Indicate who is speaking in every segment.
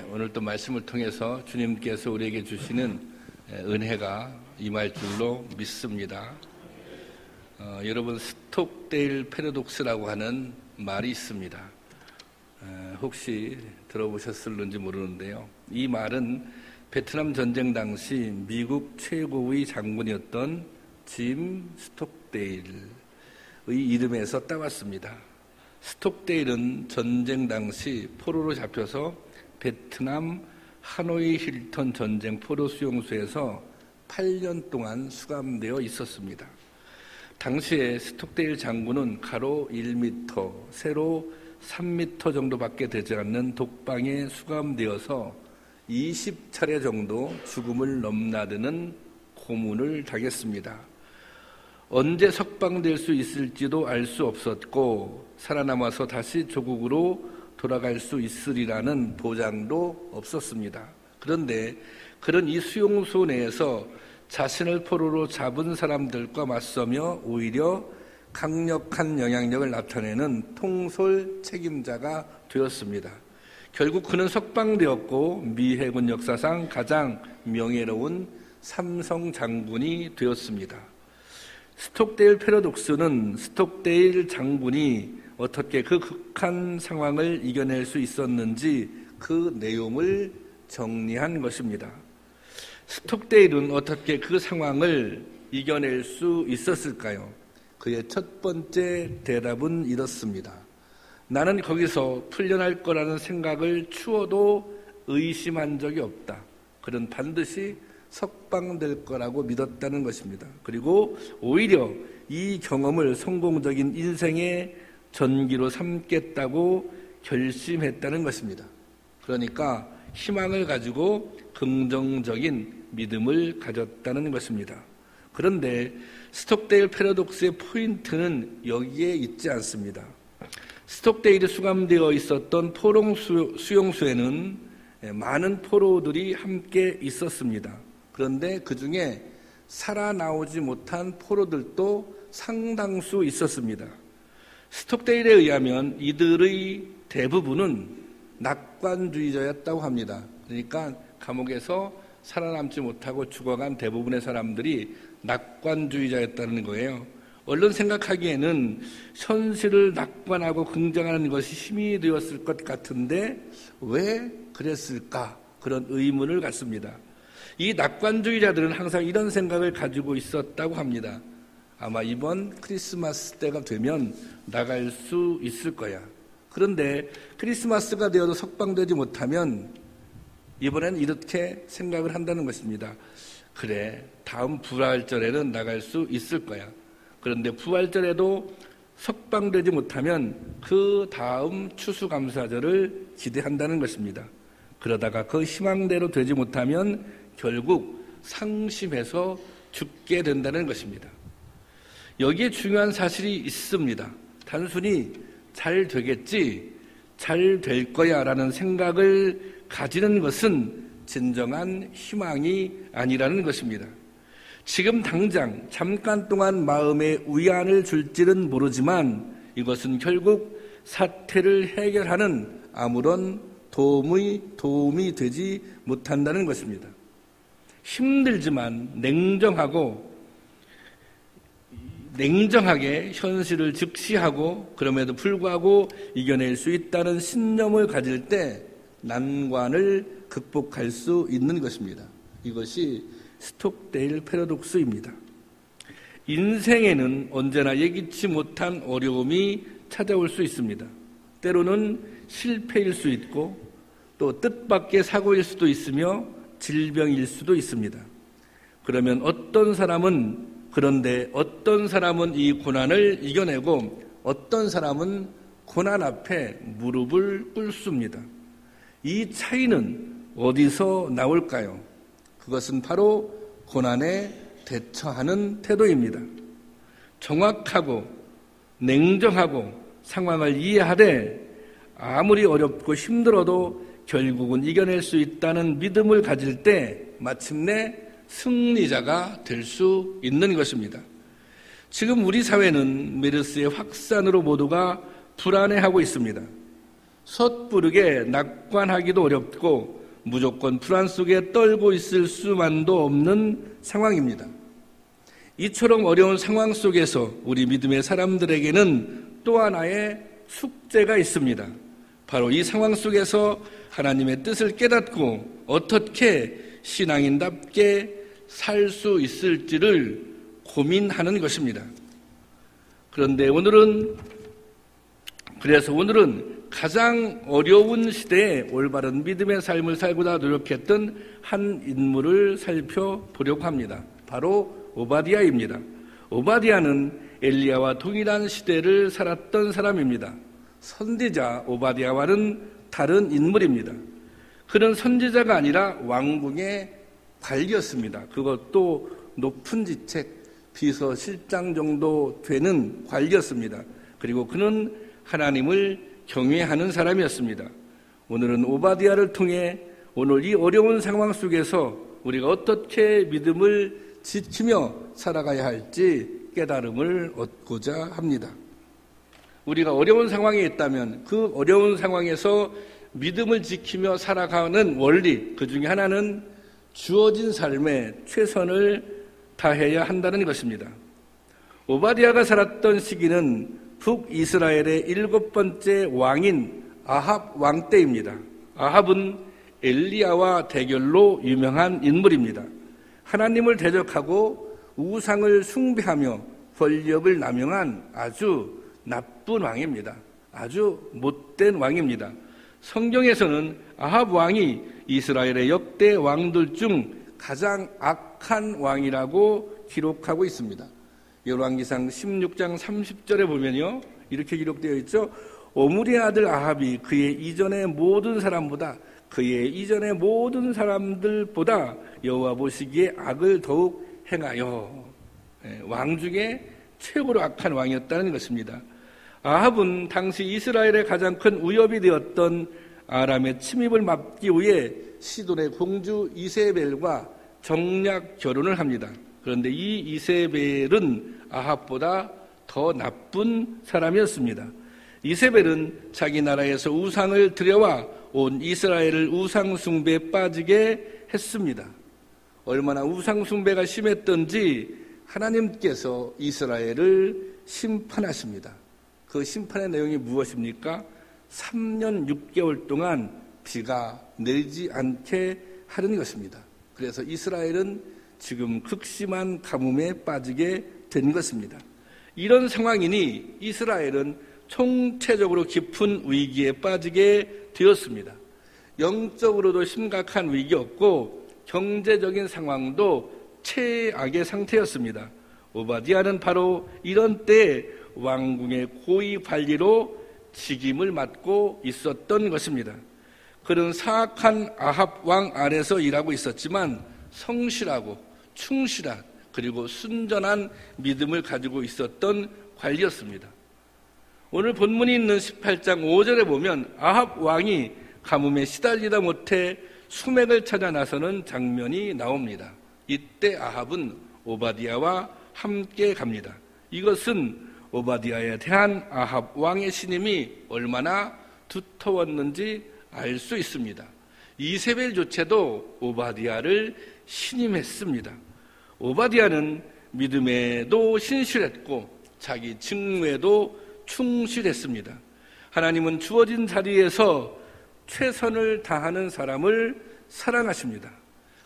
Speaker 1: 오늘 또 말씀을 통해서 주님께서 우리에게 주시는 은혜가 임할 줄로 믿습니다. 여러분, 스톡데일 패러독스라고 하는 말이 있습니다. 혹시 들어보셨을는지 모르는데요. 이 말은 베트남 전쟁 당시 미국 최고의 장군이었던 짐 스톡데일의 이름에서 따왔습니다. 스톡데일은 전쟁 당시 포로로 잡혀서 베트남 하노이 힐턴 전쟁 포로 수용소에서 8년 동안 수감되어 있었습니다. 당시에 스톡데일 장군은 가로 1m, 세로 3m 정도밖에 되지 않는 독방에 수감되어서 20차례 정도 죽음을 넘나드는 고문을 당했습니다. 언제 석방될 수 있을지도 알 수 없었고 살아남아서 다시 조국으로 돌아갈 수 있으리라는 보장도 없었습니다. 그런데 그런 이 수용소 내에서 자신을 포로로 잡은 사람들과 맞서며 오히려 강력한 영향력을 나타내는 통솔 책임자가 되었습니다. 결국 그는 석방되었고 미 해군 역사상 가장 명예로운 삼성 장군이 되었습니다. 스톡데일 패러독스는 스톡데일 장군이 어떻게 그 극한 상황을 이겨낼 수 있었는지 그 내용을 정리한 것입니다. 스톡데일은 어떻게 그 상황을 이겨낼 수 있었을까요? 그의 첫 번째 대답은 이렇습니다. 나는 거기서 풀려날 거라는 생각을 추워도 의심한 적이 없다. 그는 반드시 석방될 거라고 믿었다는 것입니다. 그리고 오히려 이 경험을 성공적인 인생의 전기로 삼겠다고 결심했다는 것입니다. 그러니까 희망을 가지고 긍정적인 믿음을 가졌다는 것입니다. 그런데 스톡데일 패러독스의 포인트는 여기에 있지 않습니다. 스톡데일이 수감되어 있었던 포로 수용소에는 많은 포로들이 함께 있었습니다. 그런데 그 중에 살아나오지 못한 포로들도 상당수 있었습니다. 스톡데일에 의하면 이들의 대부분은 낙관주의자였다고 합니다. 그러니까 감옥에서 살아남지 못하고 죽어간 대부분의 사람들이 낙관주의자였다는 거예요. 얼른 생각하기에는 현실을 낙관하고 긍정하는 것이 힘이 되었을 것 같은데 왜 그랬을까? 그런 의문을 갖습니다. 이 낙관주의자들은 항상 이런 생각을 가지고 있었다고 합니다. 아마 이번 크리스마스 때가 되면 나갈 수 있을 거야. 그런데 크리스마스가 되어도 석방되지 못하면 이번엔 이렇게 생각을 한다는 것입니다. 그래, 다음 부활절에는 나갈 수 있을 거야. 그런데 부활절에도 석방되지 못하면 그 다음 추수감사절을 기대한다는 것입니다. 그러다가 그 희망대로 되지 못하면 결국 상심해서 죽게 된다는 것입니다. 여기에 중요한 사실이 있습니다. 단순히 잘 되겠지, 잘 될 거야 라는 생각을 가지는 것은 진정한 희망이 아니라는 것입니다. 지금 당장 잠깐 동안 마음에 위안을 줄지는 모르지만 이것은 결국 사태를 해결하는 아무런 도움이 되지 못한다는 것입니다. 힘들지만 냉정하게 현실을 직시하고 그럼에도 불구하고 이겨낼 수 있다는 신념을 가질 때 난관을 극복할 수 있는 것입니다. 이것이 스톡데일 패러독스입니다. 인생에는 언제나 예기치 못한 어려움이 찾아올 수 있습니다. 때로는 실패일 수 있고 또 뜻밖의 사고일 수도 있으며 질병일 수도 있습니다. 그러면 어떤 사람은 이 고난을 이겨내고 어떤 사람은 고난 앞에 무릎을 꿇습니다. 이 차이는 어디서 나올까요? 그것은 바로 고난에 대처하는 태도입니다. 정확하고 냉정하고 상황을 이해하되 아무리 어렵고 힘들어도 결국은 이겨낼 수 있다는 믿음을 가질 때 마침내 승리자가 될 수 있는 것입니다. 지금 우리 사회는 메르스의 확산으로 모두가 불안해하고 있습니다. 섣부르게 낙관하기도 어렵고 무조건 불안 속에 떨고 있을 수만도 없는 상황입니다. 이처럼 어려운 상황 속에서 우리 믿음의 사람들에게는 또 하나의 숙제가 있습니다. 바로 이 상황 속에서 하나님의 뜻을 깨닫고 어떻게 신앙인답게 살 수 있을지를 고민하는 것입니다. 그런데 오늘은 가장 어려운 시대에 올바른 믿음의 삶을 살고자 노력했던 한 인물을 살펴보려고 합니다. 바로 오바댜입니다. 오바댜는 엘리야와 동일한 시대를 살았던 사람입니다. 선지자 오바댜와는 다른 인물입니다. 그는 선지자가 아니라 왕궁의 관리였습니다. 그것도 높은 지책, 비서실장 정도 되는 관리였습니다. 그리고 그는 하나님을 경외하는 사람이었습니다. 오늘은 오바댜를 통해 오늘 이 어려운 상황 속에서 우리가 어떻게 믿음을 지키며 살아가야 할지 깨달음을 얻고자 합니다. 우리가 어려운 상황에 있다면 그 어려운 상황에서 믿음을 지키며 살아가는 원리, 그 중에 하나는 주어진 삶에 최선을 다해야 한다는 것입니다. 오바댜가 살았던 시기는 북이스라엘의 7번째 왕인 아합 왕 때입니다. 아합은 엘리야와 대결로 유명한 인물입니다. 하나님을 대적하고 우상을 숭배하며 권력을 남용한 아주 나쁜 왕입니다. 아주 못된 왕입니다. 성경에서는 아합 왕이 이스라엘의 역대 왕들 중 가장 악한 왕이라고 기록하고 있습니다. 열왕기상 16장 30절에 보면요, 이렇게 기록되어 있죠. 오므리의 아들 아합이 그의 이전의 모든 사람들보다 여호와 보시기에 악을 더욱 행하여, 왕 중에 최고로 악한 왕이었다는 것입니다. 아합은 당시 이스라엘의 가장 큰 위협이 되었던 아람의 침입을 막기 위해 시돈의 공주 이세벨과 정략 결혼을 합니다. 그런데 이 이세벨은 아합보다 더 나쁜 사람이었습니다. 이세벨은 자기 나라에서 우상을 들여와 온 이스라엘을 우상 숭배에 빠지게 했습니다. 얼마나 우상 숭배가 심했던지 하나님께서 이스라엘을 심판하십니다. 그 심판의 내용이 무엇입니까? 3년 6개월 동안 비가 내리지 않게 하는 것입니다. 그래서 이스라엘은 지금 극심한 가뭄에 빠지게 된 것입니다. 이런 상황이니 이스라엘은 총체적으로 깊은 위기에 빠지게 되었습니다. 영적으로도 심각한 위기였고 경제적인 상황도 최악의 상태였습니다. 오바댜는 바로 이런 때에 왕궁의 고위 관리로 직임을 맡고 있었던 것입니다. 그는 사악한 아합 왕 아래서 일하고 있었지만 성실하고 충실한 그리고 순전한 믿음을 가지고 있었던 관리였습니다. 오늘 본문이 있는 18장 5절에 보면 아합 왕이 가뭄에 시달리다 못해 수맥을 찾아 나서는 장면이 나옵니다. 이때 아합은 오바댜와 함께 갑니다. 이것은 오바댜에 대한 아합 왕의 신임이 얼마나 두터웠는지 알 수 있습니다. 이세벨조차도 오바댜를 신임했습니다. 오바댜는 믿음에도 신실했고 자기 직무에도 충실했습니다. 하나님은 주어진 자리에서 최선을 다하는 사람을 사랑하십니다.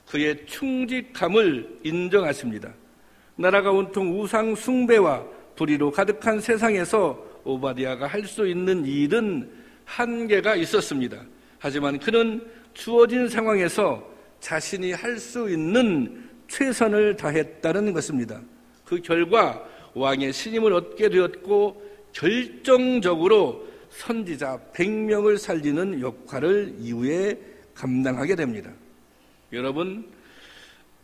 Speaker 1: 그의 충직함을 인정하십니다. 나라가 온통 우상 숭배와 불의로 가득한 세상에서 오바댜가 할 수 있는 일은 한계가 있었습니다. 하지만 그는 주어진 상황에서 자신이 할 수 있는 최선을 다했다는 것입니다. 그 결과 왕의 신임을 얻게 되었고 결정적으로 선지자 100명을 살리는 역할을 이후에 감당하게 됩니다. 여러분,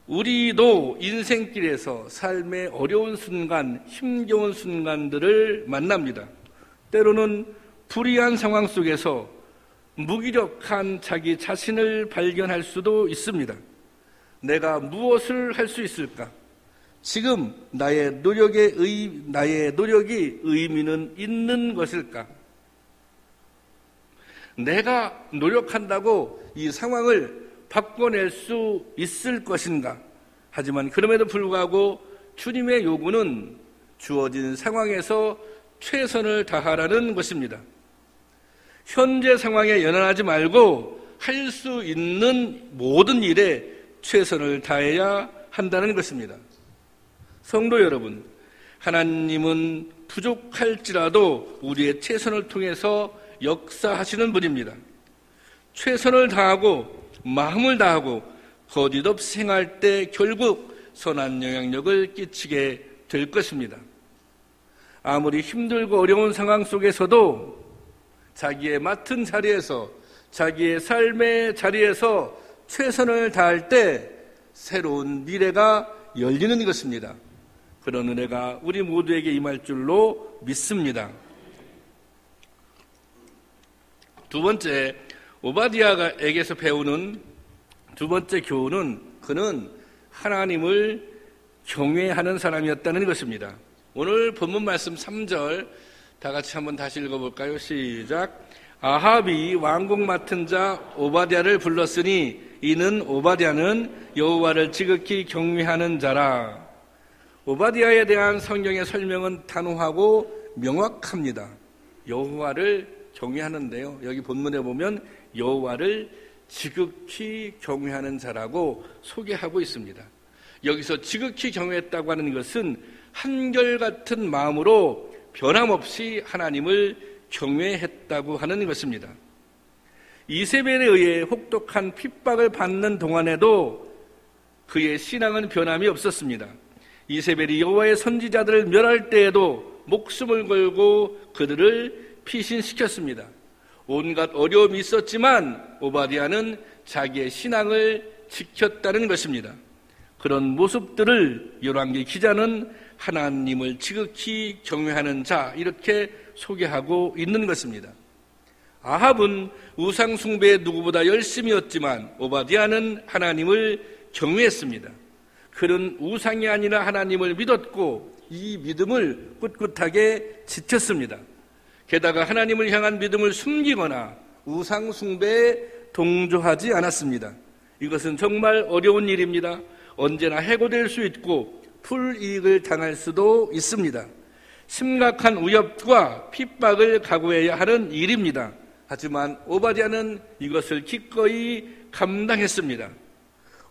Speaker 1: 우리도 인생길에서 삶의 어려운 순간, 힘겨운 순간들을 만납니다. 때로는 불의한 상황 속에서 무기력한 자기 자신을 발견할 수도 있습니다. 내가 무엇을 할 수 있을까? 지금 나의 노력이 의미는 있는 것일까? 내가 노력한다고 이 상황을 바꿔낼 수 있을 것인가? 하지만 그럼에도 불구하고 주님의 요구는 주어진 상황에서 최선을 다하라는 것입니다. 현재 상황에 연연하지 말고 할 수 있는 모든 일에 최선을 다해야 한다는 것입니다. 성도 여러분, 하나님은 부족할지라도 우리의 최선을 통해서 역사하시는 분입니다. 최선을 다하고 마음을 다하고 거짓없이 행할 때 결국 선한 영향력을 끼치게 될 것입니다. 아무리 힘들고 어려운 상황 속에서도 자기의 맡은 자리에서, 자기의 삶의 자리에서 최선을 다할 때 새로운 미래가 열리는 것입니다. 그런 은혜가 우리 모두에게 임할 줄로 믿습니다. 두 번째, 오바댜에게서 배우는 두 번째 교훈은 그는 하나님을 경외하는 사람이었다는 것입니다. 오늘 본문 말씀 3절 다 같이 한번 다시 읽어볼까요? 시작. 아합이 왕국 맡은 자 오바댜를 불렀으니 이는 오바댜는 여호와를 지극히 경외하는 자라. 오바댜에 대한 성경의 설명은 단호하고 명확합니다. 여호와를 경외하는데요. 여기 본문에 보면 여호와를 지극히 경외하는 자라고 소개하고 있습니다. 여기서 지극히 경외했다고 하는 것은 한결같은 마음으로 변함없이 하나님을 경외했다고 하는 것입니다. 이세벨에 의해 혹독한 핍박을 받는 동안에도 그의 신앙은 변함이 없었습니다. 이세벨이 여호와의 선지자들을 멸할 때에도 목숨을 걸고 그들을 피신시켰습니다. 온갖 어려움이 있었지만 오바댜는 자기의 신앙을 지켰다는 것입니다. 그런 모습들을 열왕기 기자는 하나님을 지극히 경외하는 자 이렇게 소개하고 있는 것입니다. 아합은 우상 숭배에 누구보다 열심이었지만 오바댜는 하나님을 경외했습니다. 그는 우상이 아니라 하나님을 믿었고 이 믿음을 꿋꿋하게 지켰습니다. 게다가 하나님을 향한 믿음을 숨기거나 우상 숭배에 동조하지 않았습니다. 이것은 정말 어려운 일입니다. 언제나 해고될 수 있고 불이익을 당할 수도 있습니다. 심각한 위협과 핍박을 각오해야 하는 일입니다. 하지만 오바댜는 이것을 기꺼이 감당했습니다.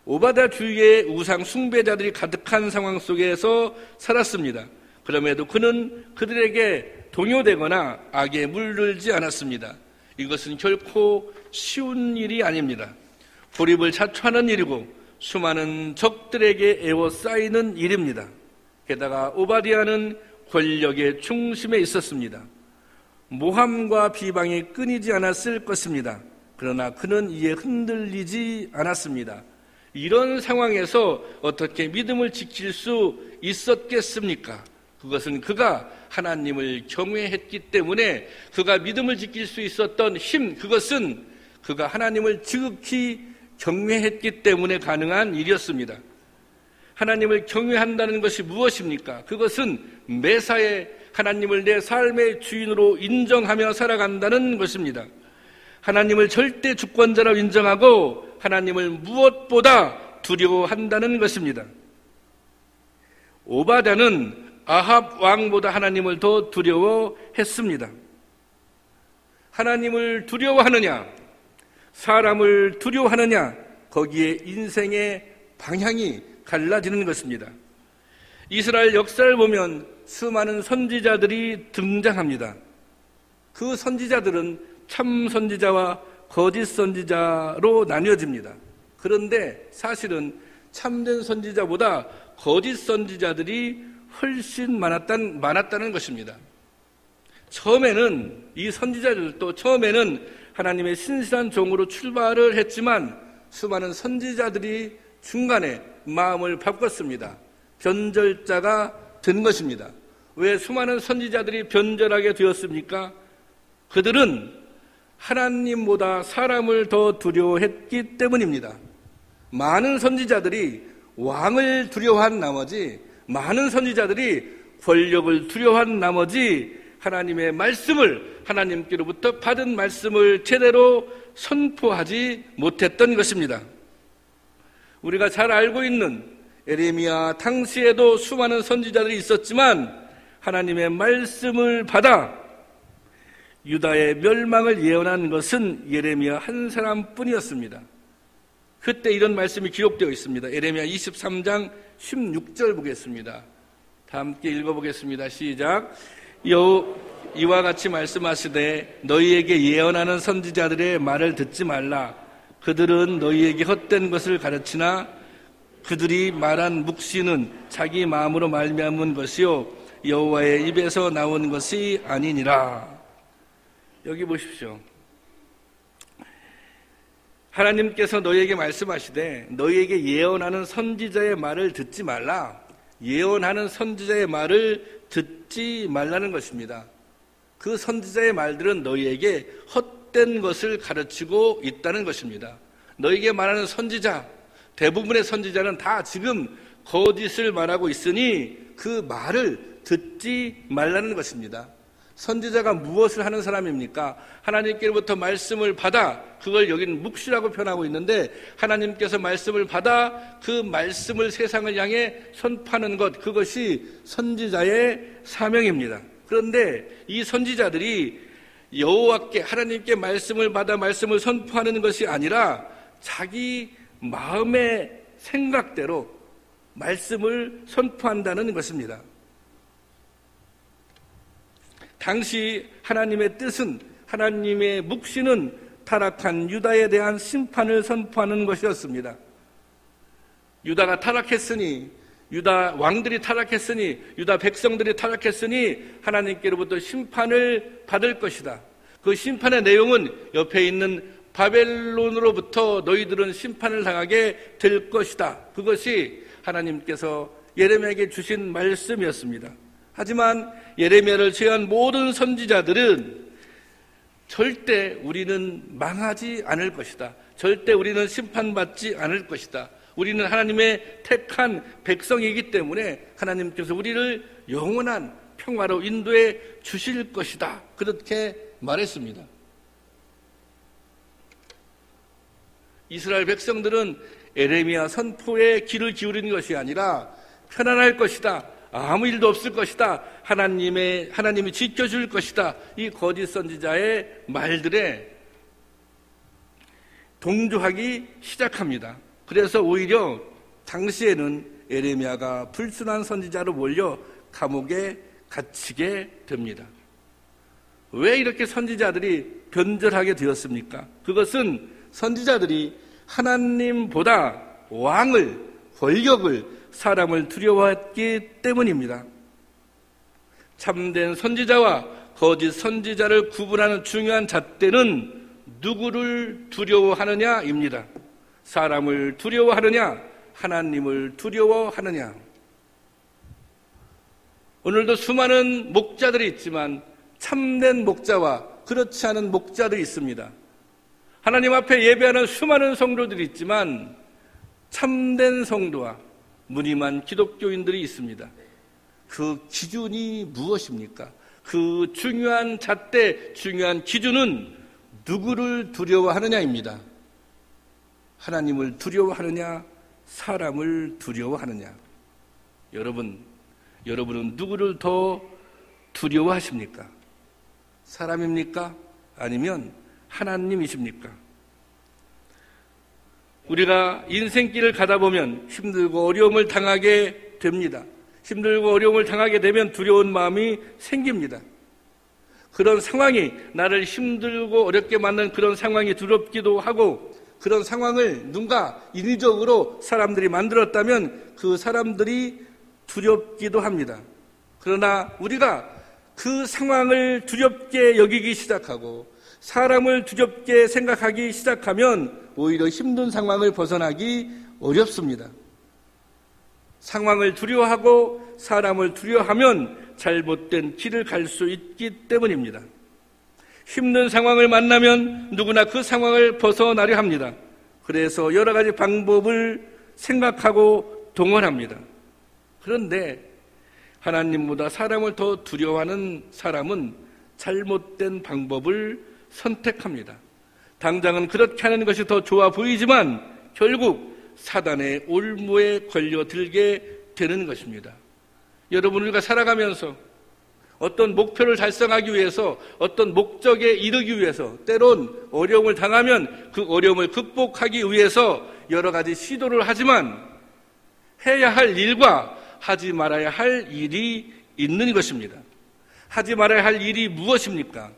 Speaker 1: 오바댜 주위에 우상 숭배자들이 가득한 상황 속에서 살았습니다. 그럼에도 그는 그들에게 동요되거나 악에 물들지 않았습니다. 이것은 결코 쉬운 일이 아닙니다. 고립을 자초하는 일이고 수많은 적들에게 에워싸이는 일입니다. 게다가 오바댜는 권력의 중심에 있었습니다. 모함과 비방이 끊이지 않았을 것입니다. 그러나 그는 이에 흔들리지 않았습니다. 이런 상황에서 어떻게 믿음을 지킬 수 있었겠습니까? 그것은 그가 하나님을 경외했기 때문에 그가 믿음을 지킬 수 있었던 힘, 그것은 그가 하나님을 지극히 경외했기 때문에 가능한 일이었습니다. 하나님을 경외한다는 것이 무엇입니까? 그것은 매사에 하나님을 내 삶의 주인으로 인정하며 살아간다는 것입니다. 하나님을 절대 주권자로 인정하고 하나님을 무엇보다 두려워한다는 것입니다. 오바댜는 아합 왕보다 하나님을 더 두려워했습니다. 하나님을 두려워하느냐, 사람을 두려워하느냐, 거기에 인생의 방향이 갈라지는 것입니다. 이스라엘 역사를 보면 수많은 선지자들이 등장합니다. 그 선지자들은 참 선지자와 거짓 선지자로 나뉘어집니다. 그런데 사실은 참된 선지자보다 거짓 선지자들이 훨씬 많았다는 것입니다. 처음에는 이 선지자들도 처음에는 하나님의 신실한 종으로 출발을 했지만 수많은 선지자들이 중간에 마음을 바꿨습니다. 변절자가 된 것입니다. 왜 수많은 선지자들이 변절하게 되었습니까? 그들은 하나님보다 사람을 더 두려워했기 때문입니다. 많은 선지자들이 왕을 두려워한 나머지, 많은 선지자들이 권력을 두려워한 나머지 하나님의 말씀을, 하나님께로부터 받은 말씀을 제대로 선포하지 못했던 것입니다. 우리가 잘 알고 있는 예레미야 당시에도 수많은 선지자들이 있었지만 하나님의 말씀을 받아 유다의 멸망을 예언한 것은 예레미야 한 사람뿐이었습니다. 그때 이런 말씀이 기록되어 있습니다. 예레미야 23장 16절 보겠습니다. 다 함께 읽어보겠습니다. 시작. 이와 같이 말씀하시되 너희에게 예언하는 선지자들의 말을 듣지 말라. 그들은 너희에게 헛된 것을 가르치나 그들이 말한 묵시는 자기 마음으로 말미암은 것이요 여호와의 입에서 나온 것이 아니니라. 여기 보십시오. 하나님께서 너희에게 말씀하시되 너희에게 예언하는 선지자의 말을 듣지 말라. 예언하는 선지자의 말을 듣지 말라는 것입니다. 그 선지자의 말들은 너희에게 헛된 것을 가르치고 있다는 것입니다. 너희에게 말하는 선지자, 대부분의 선지자는 다 지금 거짓을 말하고 있으니 그 말을 듣지 말라는 것입니다. 선지자가 무엇을 하는 사람입니까? 하나님께로부터 말씀을 받아, 그걸 여기는 묵시라고 표현하고 있는데 하나님께서 말씀을 받아 그 말씀을 세상을 향해 선포하는 것, 그것이 선지자의 사명입니다. 그런데 이 선지자들이 여호와께, 하나님께 말씀을 받아 말씀을 선포하는 것이 아니라 자기 마음의 생각대로 말씀을 선포한다는 것입니다. 당시 하나님의 뜻은, 하나님의 묵시는 타락한 유다에 대한 심판을 선포하는 것이었습니다. 유다가 타락했으니, 유다 왕들이 타락했으니, 유다 백성들이 타락했으니 하나님께로부터 심판을 받을 것이다. 그 심판의 내용은 옆에 있는 바벨론으로부터 너희들은 심판을 당하게 될 것이다. 그것이 하나님께서 예레미야에게 주신 말씀이었습니다. 하지만 예레미야를 제외한 모든 선지자들은 절대 우리는 망하지 않을 것이다. 절대 우리는 심판받지 않을 것이다. 우리는 하나님의 택한 백성이기 때문에 하나님께서 우리를 영원한 평화로 인도해 주실 것이다. 그렇게 말했습니다. 이스라엘 백성들은 예레미야 선포에 귀를 기울이는 것이 아니라 편안할 것이다. 아무 일도 없을 것이다. 하나님이 지켜줄 것이다. 이 거짓 선지자의 말들에 동조하기 시작합니다. 그래서 오히려 당시에는 예레미야가 불순한 선지자로 몰려 감옥에 갇히게 됩니다. 왜 이렇게 선지자들이 변절하게 되었습니까? 그것은 선지자들이 하나님보다 왕을, 권력을, 사람을 두려워했기 때문입니다. 참된 선지자와 거짓 선지자를 구분하는 중요한 잣대는 누구를 두려워하느냐입니다. 사람을 두려워하느냐, 하나님을 두려워하느냐. 오늘도 수많은 목자들이 있지만 참된 목자와 그렇지 않은 목자들이 있습니다. 하나님 앞에 예배하는 수많은 성도들이 있지만 참된 성도와 무늬만 기독교인들이 있습니다. 그 기준이 무엇입니까? 그 중요한 잣대, 중요한 기준은 누구를 두려워하느냐입니다. 하나님을 두려워하느냐, 사람을 두려워하느냐. 여러분은 누구를 더 두려워하십니까? 사람입니까? 아니면 하나님이십니까? 우리가 인생길을 가다 보면 힘들고 어려움을 당하게 됩니다. 힘들고 어려움을 당하게 되면 두려운 마음이 생깁니다. 그런 상황이, 나를 힘들고 어렵게 만든 그런 상황이 두렵기도 하고, 그런 상황을 누군가 인위적으로 사람들이 만들었다면 그 사람들이 두렵기도 합니다. 그러나 우리가 그 상황을 두렵게 여기기 시작하고 사람을 두렵게 생각하기 시작하면 오히려 힘든 상황을 벗어나기 어렵습니다. 상황을 두려워하고 사람을 두려워하면 잘못된 길을 갈 수 있기 때문입니다. 힘든 상황을 만나면 누구나 그 상황을 벗어나려 합니다. 그래서 여러 가지 방법을 생각하고 동원합니다. 그런데 하나님보다 사람을 더 두려워하는 사람은 잘못된 방법을 선택합니다. 당장은 그렇게 하는 것이 더 좋아 보이지만 결국 사단의 올무에 걸려들게 되는 것입니다. 여러분, 우리가 살아가면서 어떤 목표를 달성하기 위해서, 어떤 목적에 이르기 위해서, 때론 어려움을 당하면 그 어려움을 극복하기 위해서 여러 가지 시도를 하지만 해야 할 일과 하지 말아야 할 일이 있는 것입니다. 하지 말아야 할 일이 무엇입니까?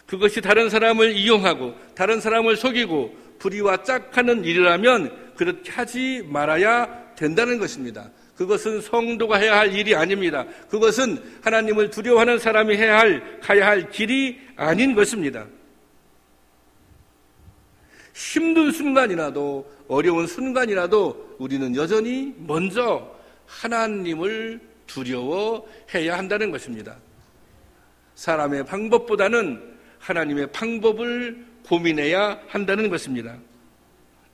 Speaker 1: 그것이 다른 사람을 이용하고 다른 사람을 속이고 불의와 짝하는 일이라면 그렇게 하지 말아야 된다는 것입니다. 그것은 성도가 해야 할 일이 아닙니다. 그것은 하나님을 두려워하는 사람이 가야 할 길이 아닌 것입니다. 힘든 순간이라도, 어려운 순간이라도 우리는 여전히 먼저 하나님을 두려워해야 한다는 것입니다. 사람의 방법보다는 하나님의 방법을 고민해야 한다는 것입니다.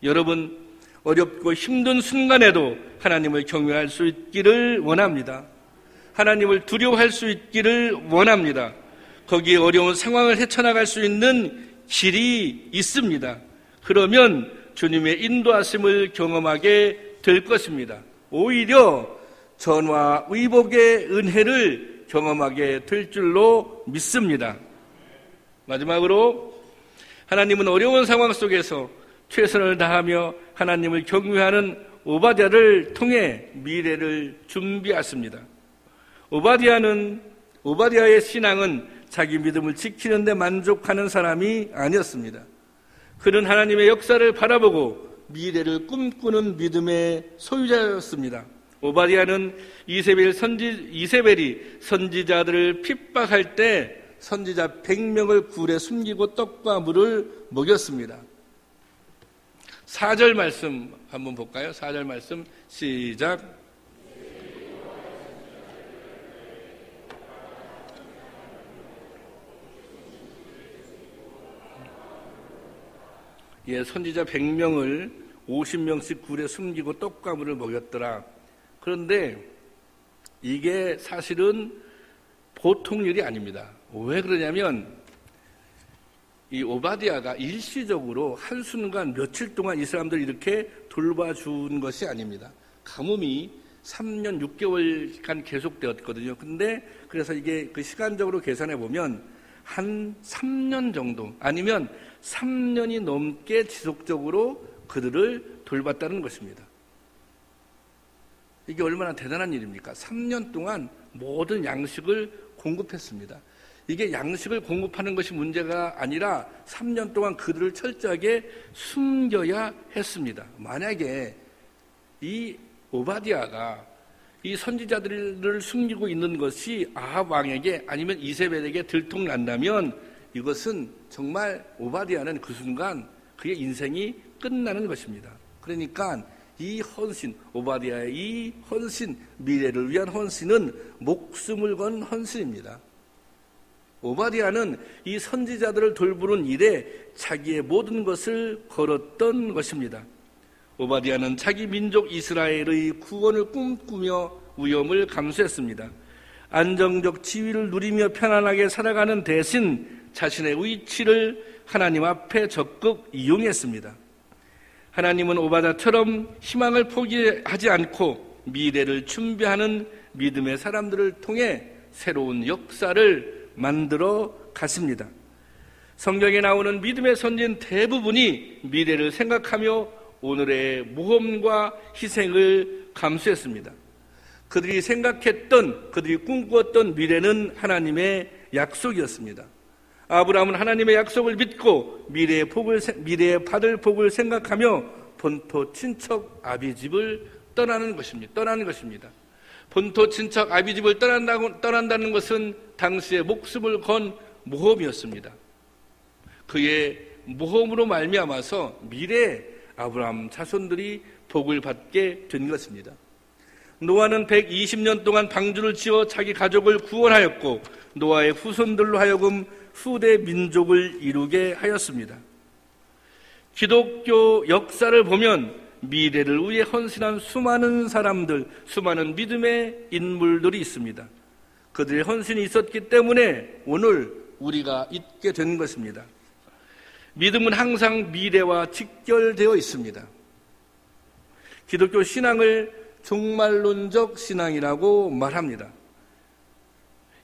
Speaker 1: 여러분, 어렵고 힘든 순간에도 하나님을 경외할 수 있기를 원합니다. 하나님을 두려워할 수 있기를 원합니다. 거기에 어려운 상황을 헤쳐나갈 수 있는 길이 있습니다. 그러면 주님의 인도하심을 경험하게 될 것입니다. 오히려 전화 의복의 은혜를 경험하게 될 줄로 믿습니다. 마지막으로 하나님은 어려운 상황 속에서 최선을 다하며 하나님을 경외하는 오바댜를 통해 미래를 준비하십니다. 오바댜의 신앙은 자기 믿음을 지키는 데 만족하는 사람이 아니었습니다. 그는 하나님의 역사를 바라보고 미래를 꿈꾸는 믿음의 소유자였습니다. 오바댜는 이세벨이 선지자들을 핍박할 때 선지자 100명을 굴에 숨기고 떡과 물을 먹였습니다. 4절 말씀 한번 볼까요? 4절 말씀 시작. 선지자 100명을 50명씩 굴에 숨기고 떡과 물을 먹였더라. 그런데 이게 사실은 보통 일이 아닙니다. 왜 그러냐면 이 오바댜가 일시적으로 한순간 며칠 동안 이 사람들을 이렇게 돌봐준 것이 아닙니다. 가뭄이 3년 6개월간 계속되었거든요. 근데 그래서 이게 그 시간적으로 계산해 보면 한 3년 정도 아니면 3년이 넘게 지속적으로 그들을 돌봤다는 것입니다. 이게 얼마나 대단한 일입니까? 3년 동안 모든 양식을 공급했습니다. 이게 양식을 공급하는 것이 문제가 아니라 3년 동안 그들을 철저하게 숨겨야 했습니다. 만약에 이 오바댜가 이 선지자들을 숨기고 있는 것이 아합 왕에게 아니면 이세벨에게 들통난다면 이것은 정말 오바댜는 그 순간 그의 인생이 끝나는 것입니다. 그러니까 이 헌신, 오바댜의 이 헌신, 미래를 위한 헌신은 목숨을 건 헌신입니다. 오바댜는 이 선지자들을 돌보는 일에 자기의 모든 것을 걸었던 것입니다. 오바댜는 자기 민족 이스라엘의 구원을 꿈꾸며 위험을 감수했습니다. 안정적 지위를 누리며 편안하게 살아가는 대신 자신의 위치를 하나님 앞에 적극 이용했습니다. 하나님은 오바댜처럼 희망을 포기하지 않고 미래를 준비하는 믿음의 사람들을 통해 새로운 역사를 만들어 가십니다. 성경에 나오는 믿음의 선진 대부분이 미래를 생각하며 오늘의 모험과 희생을 감수했습니다. 그들이 생각했던, 그들이 꿈꾸었던 미래는 하나님의 약속이었습니다. 아브라함은 하나님의 약속을 믿고 미래에 받을 복을 생각하며 본토 친척 아비집을 떠나는 것입니다. 본토 친척 아비집을 떠난다는 것은 당시에 목숨을 건 모험이었습니다. 그의 모험으로 말미암아서 미래에 아브라함 자손들이 복을 받게 된 것입니다. 노아는 120년 동안 방주를 지어 자기 가족을 구원하였고 노아의 후손들로 하여금 후대 민족을 이루게 하였습니다. 기독교 역사를 보면 미래를 위해 헌신한 수많은 사람들, 수많은 믿음의 인물들이 있습니다. 그들의 헌신이 있었기 때문에 오늘 우리가 있게 된 것입니다. 믿음은 항상 미래와 직결되어 있습니다. 기독교 신앙을 종말론적 신앙이라고 말합니다.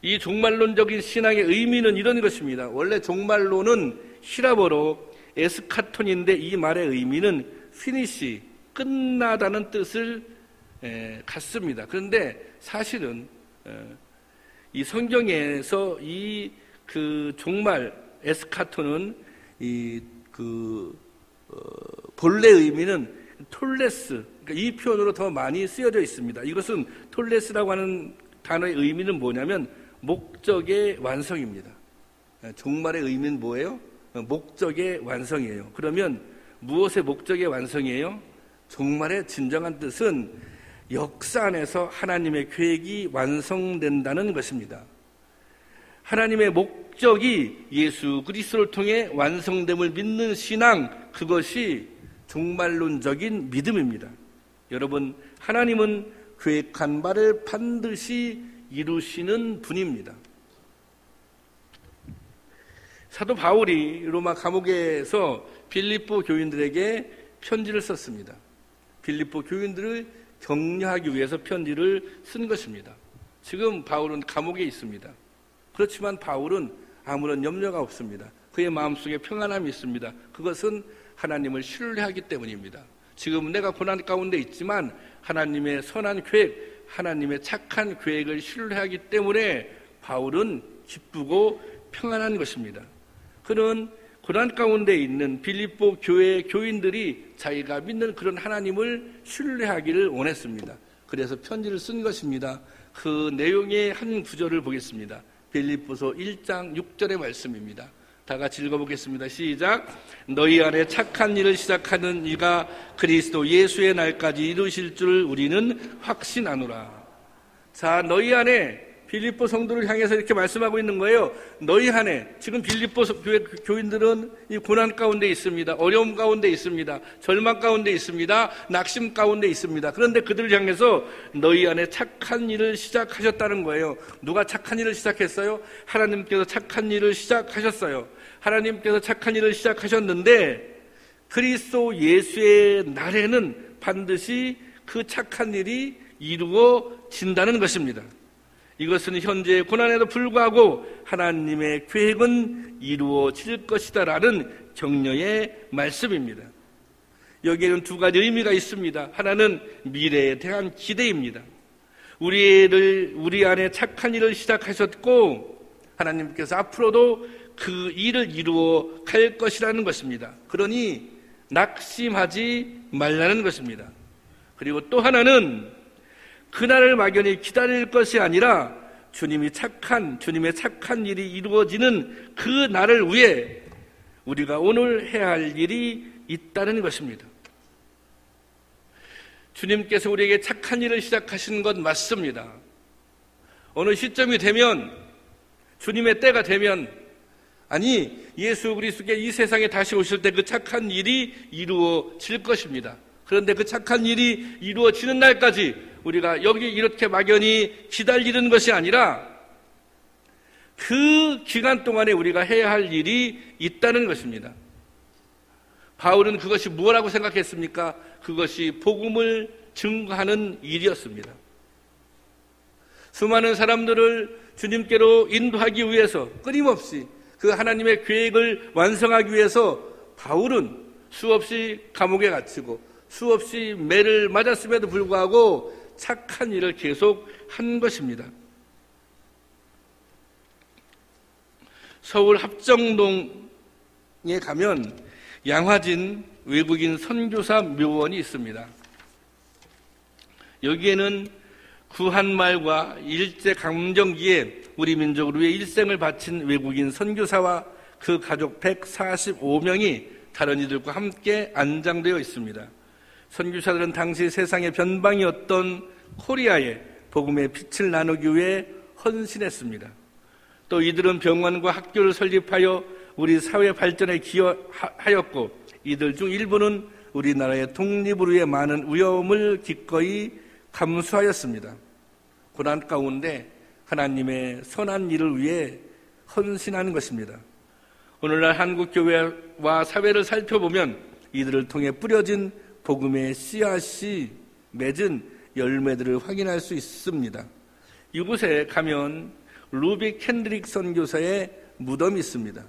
Speaker 1: 이 종말론적인 신앙의 의미는 이런 것입니다. 원래 종말론은 히라버로 에스카톤인데 이 말의 의미는 피니시, 끝나다는 뜻을 갖습니다. 그런데 사실은 이 성경에서 이 그 종말 에스카톤은 본래 의미는 톨레스, 그러니까 이 표현으로 더 많이 쓰여져 있습니다. 이것은 톨레스라고 하는 단어의 의미는 뭐냐면 목적의 완성입니다. 종말의 의미는 뭐예요? 목적의 완성이에요. 그러면 무엇의 목적의 완성이에요? 종말의 진정한 뜻은 역사 안에서 하나님의 계획이 완성된다는 것입니다. 하나님의 목적이 예수 그리스도를 통해 완성됨을 믿는 신앙, 그것이 종말론적인 믿음입니다. 여러분, 하나님은 계획한 바를 반드시 이루시는 분입니다. 사도 바울이 로마 감옥에서 빌립보 교인들에게 편지를 썼습니다. 빌립보 교인들을 격려하기 위해서 편지를 쓴 것입니다. 지금 바울은 감옥에 있습니다. 그렇지만 바울은 아무런 염려가 없습니다. 그의 마음속에 평안함이 있습니다. 그것은 하나님을 신뢰하기 때문입니다. 지금 내가 고난 가운데 있지만 하나님의 선한 계획, 하나님의 착한 계획을 신뢰하기 때문에 바울은 기쁘고 평안한 것입니다. 그는 고난 가운데 있는 빌립보 교회 교인들이 자기가 믿는 그런 하나님을 신뢰하기를 원했습니다. 그래서 편지를 쓴 것입니다. 그 내용의 한 구절을 보겠습니다. 빌립보서 1장 6절의 말씀입니다. 다 같이 읽어보겠습니다. 시작. 너희 안에 착한 일을 시작하는 이가 그리스도 예수의 날까지 이루실 줄 우리는 확신하노라. 자, 너희 안에, 빌립보 성도를 향해서 이렇게 말씀하고 있는 거예요. 너희 안에, 지금 빌립보 교인들은 이 고난 가운데 있습니다. 어려움 가운데 있습니다. 절망 가운데 있습니다. 낙심 가운데 있습니다. 그런데 그들을 향해서 너희 안에 착한 일을 시작하셨다는 거예요. 누가 착한 일을 시작했어요? 하나님께서 착한 일을 시작하셨어요. 하나님께서 착한 일을 시작하셨는데 그리스도 예수의 날에는 반드시 그 착한 일이 이루어진다는 것입니다. 이것은 현재의 고난에도 불구하고 하나님의 계획은 이루어질 것이다라는 격려의 말씀입니다. 여기에는 두 가지 의미가 있습니다. 하나는 미래에 대한 기대입니다. 우리 안에 착한 일을 시작하셨고 하나님께서 앞으로도 그 일을 이루어 갈 것이라는 것입니다. 그러니 낙심하지 말라는 것입니다. 그리고 또 하나는 그날을 막연히 기다릴 것이 아니라 주님의 착한 일이 이루어지는 그 날을 위해 우리가 오늘 해야 할 일이 있다는 것입니다. 주님께서 우리에게 착한 일을 시작하신 것 맞습니다. 어느 시점이 되면, 주님의 때가 되면, 아니 예수 그리스도께 이 세상에 다시 오실 때 그 착한 일이 이루어질 것입니다. 그런데 그 착한 일이 이루어지는 날까지 우리가 여기 이렇게 막연히 기다리는 것이 아니라 그 기간 동안에 우리가 해야 할 일이 있다는 것입니다. 바울은 그것이 뭐라고 생각했습니까? 그것이 복음을 증거하는 일이었습니다. 수많은 사람들을 주님께로 인도하기 위해서 끊임없이 그 하나님의 계획을 완성하기 위해서 바울은 수없이 감옥에 갇히고 수없이 매를 맞았음에도 불구하고 착한 일을 계속 한 것입니다. 서울 합정동에 가면 양화진 외국인 선교사 묘원이 있습니다. 여기에는 구한말과 일제강점기에 우리 민족을 위해 일생을 바친 외국인 선교사와 그 가족 145명이 다른 이들과 함께 안장되어 있습니다. 선교사들은 당시 세상의 변방이었던 코리아에 복음의 빛을 나누기 위해 헌신했습니다. 또 이들은 병원과 학교를 설립하여 우리 사회 발전에 기여하였고 이들 중 일부는 우리나라의 독립을 위해 많은 위험을 기꺼이 감수하였습니다. 고난 가운데 하나님의 선한 일을 위해 헌신하는 것입니다. 오늘날 한국교회와 사회를 살펴보면 이들을 통해 뿌려진 복음의 씨앗이 맺은 열매들을 확인할 수 있습니다. 이곳에 가면 루비 켄드릭 선교사의 무덤이 있습니다.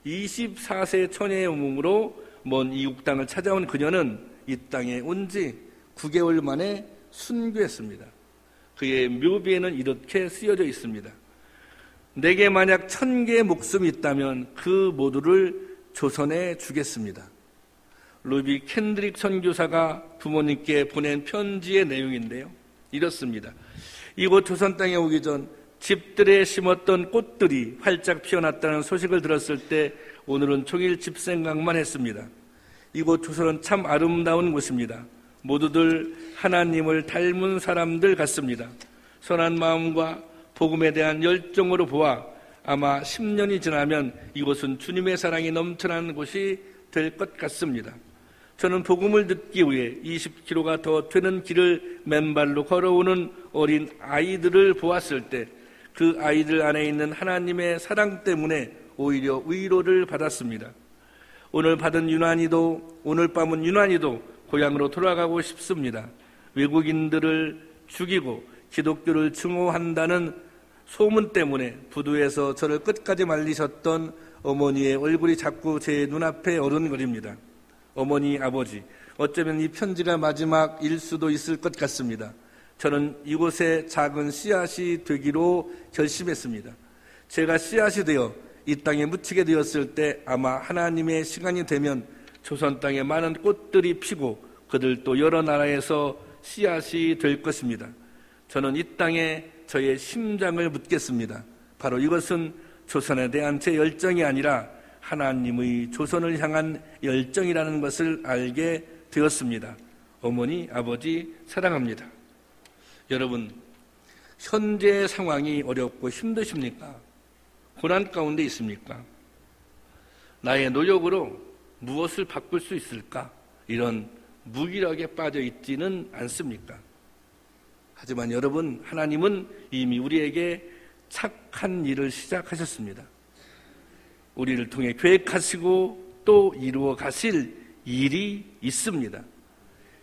Speaker 1: 24세 처녀의 몸으로 먼 이국 땅을 찾아온 그녀는 이 땅에 온 지 9개월 만에 순교했습니다. 그의 묘비에는 이렇게 쓰여져 있습니다. 내게 만약 1000개의 목숨이 있다면 그 모두를 조선에 주겠습니다. 루비 켄드릭 선교사가 부모님께 보낸 편지의 내용인데요. 이렇습니다. 이곳 조선 땅에 오기 전 집들에 심었던 꽃들이 활짝 피어났다는 소식을 들었을 때 오늘은 종일 집 생각만 했습니다. 이곳 조선은 참 아름다운 곳입니다. 모두들 하나님을 닮은 사람들 같습니다. 선한 마음과 복음에 대한 열정으로 보아 아마 10년이 지나면 이곳은 주님의 사랑이 넘쳐나는 곳이 될 것 같습니다. 저는 복음을 듣기 위해 20km가 더 되는 길을 맨발로 걸어오는 어린 아이들을 보았을 때 그 아이들 안에 있는 하나님의 사랑 때문에 오히려 위로를 받았습니다. 오늘 밤은 유난히도 고향으로 돌아가고 싶습니다. 외국인들을 죽이고 기독교를 증오한다는 소문 때문에 부두에서 저를 끝까지 말리셨던 어머니의 얼굴이 자꾸 제 눈앞에 어른거립니다. 어머니, 아버지, 어쩌면 이 편지가 마지막일 수도 있을 것 같습니다. 저는 이곳에 작은 씨앗이 되기로 결심했습니다. 제가 씨앗이 되어 이 땅에 묻히게 되었을 때 아마 하나님의 시간이 되면 조선 땅에 많은 꽃들이 피고 그들도 여러 나라에서 씨앗이 될 것입니다. 저는 이 땅에 저의 심장을 묻겠습니다. 바로 이것은 조선에 대한 제 열정이 아니라 하나님의 조선을 향한 열정이라는 것을 알게 되었습니다. 어머니, 아버지 사랑합니다. 여러분, 현재 상황이 어렵고 힘드십니까? 고난 가운데 있습니까? 나의 노력으로 무엇을 바꿀 수 있을까? 이런 무기력에 빠져 있지는 않습니까? 하지만 여러분, 하나님은 이미 우리에게 착한 일을 시작하셨습니다. 우리를 통해 계획하시고 또 이루어 가실 일이 있습니다.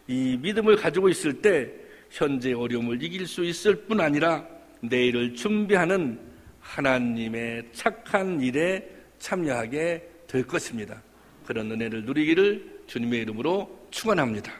Speaker 1: 이 믿음을 가지고 있을 때 현재 어려움을 이길 수 있을 뿐 아니라 내일을 준비하는 하나님의 착한 일에 참여하게 될 것입니다. 그런 은혜를 누리기를 주님의 이름으로 축원합니다.